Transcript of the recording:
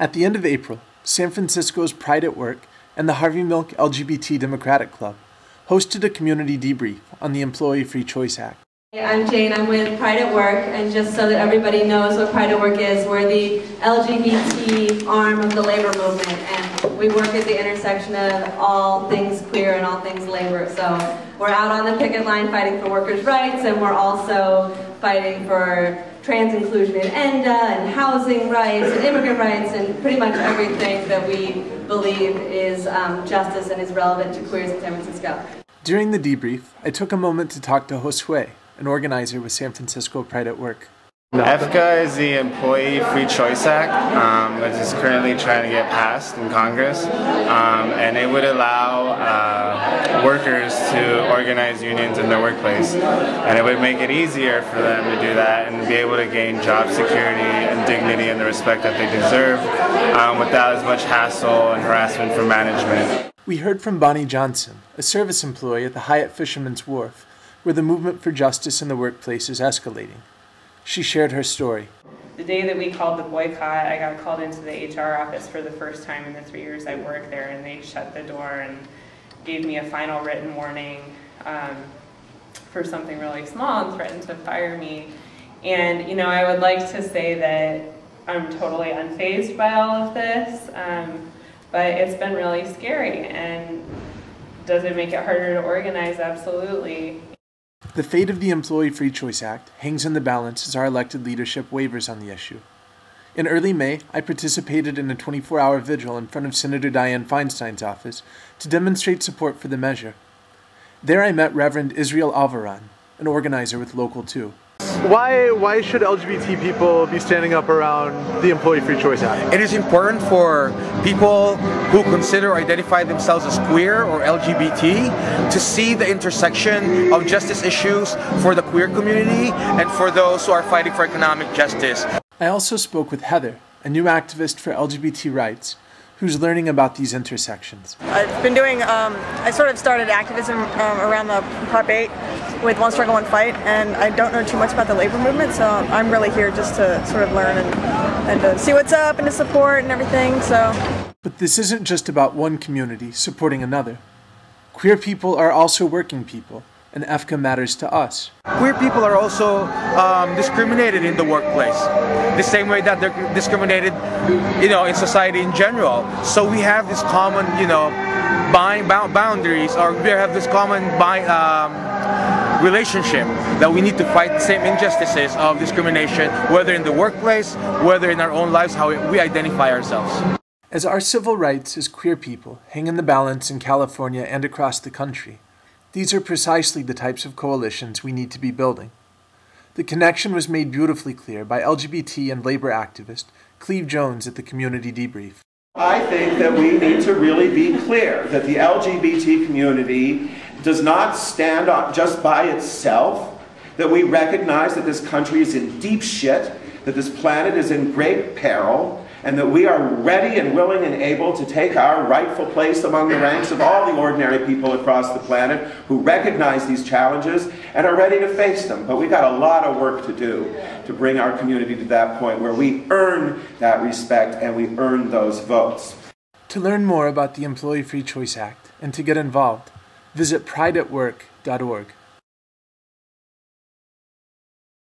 At the end of April, San Francisco's Pride at Work and the Harvey Milk LGBT Democratic Club hosted a community debrief on the Employee Free Choice Act. I'm Jane, I'm with Pride at Work, and just so that everybody knows what Pride at Work is, we're the LGBT arm of the labor movement, and we work at the intersection of all things queer and all things labor. So we're out on the picket line fighting for workers' rights, and we're also fighting for trans inclusion in ENDA and housing rights and immigrant rights and pretty much everything that we believe is justice and is relevant to queers in San Francisco. During the debrief, I took a moment to talk to Josue, an organizer with San Francisco Pride at Work. EFCA is the Employee Free Choice Act that is currently trying to get passed in Congress, and it would allow workers to organize unions in their workplace, and it would make it easier for them to do that and be able to gain job security and dignity and the respect that they deserve without as much hassle and harassment from management. We heard from Bonnie Johnson, a service employee at the Hyatt Fisherman's Wharf, where the movement for justice in the workplace is escalating. She shared her story. The day that we called the boycott, I got called into the HR office for the first time in the 3 years I worked there, and they shut the door and gave me a final written warning for something really small and threatened to fire me. And, you know, I would like to say that I'm totally unfazed by all of this, but it's been really scary. And does it make it harder to organize? Absolutely. The fate of the Employee Free Choice Act hangs in the balance as our elected leadership wavers on the issue. In early May, I participated in a 24-hour vigil in front of Senator Dianne Feinstein's office to demonstrate support for the measure. There I met Reverend Israel Alvaran, an organizer with Local 2. Why should LGBT people be standing up around the Employee Free Choice Act? It is important for people who consider or identify themselves as queer or LGBT to see the intersection of justice issues for the queer community and for those who are fighting for economic justice. I also spoke with Heather, a new activist for LGBT rights, who's learning about these intersections. I've been doing, I sort of started activism around the Prop 8 with One Struggle, One Fight, and I don't know too much about the labor movement, so I'm really here just to sort of learn and to see what's up and to support and everything, so. But this isn't just about one community supporting another. Queer people are also working people, and EFCA matters to us. Queer people are also discriminated in the workplace, the same way that they're discriminated, in society in general. So we have this common, boundaries, or we have this common relationship that we need to fight the same injustices of discrimination, whether in the workplace, whether in our own lives, how we identify ourselves. As our civil rights as queer people hang in the balance in California and across the country, these are precisely the types of coalitions we need to be building. The connection was made beautifully clear by LGBT and Labor activist Cleve Jones at the community debrief. I think that we need to really be clear that the LGBT community does not stand on just by itself, that we recognize that this country is in deep shit, that this planet is in great peril, and that we are ready and willing and able to take our rightful place among the ranks of all the ordinary people across the planet who recognize these challenges and are ready to face them. But we've got a lot of work to do to bring our community to that point where we earn that respect and we earn those votes. To learn more about the Employee Free Choice Act and to get involved, visit prideatwork.org.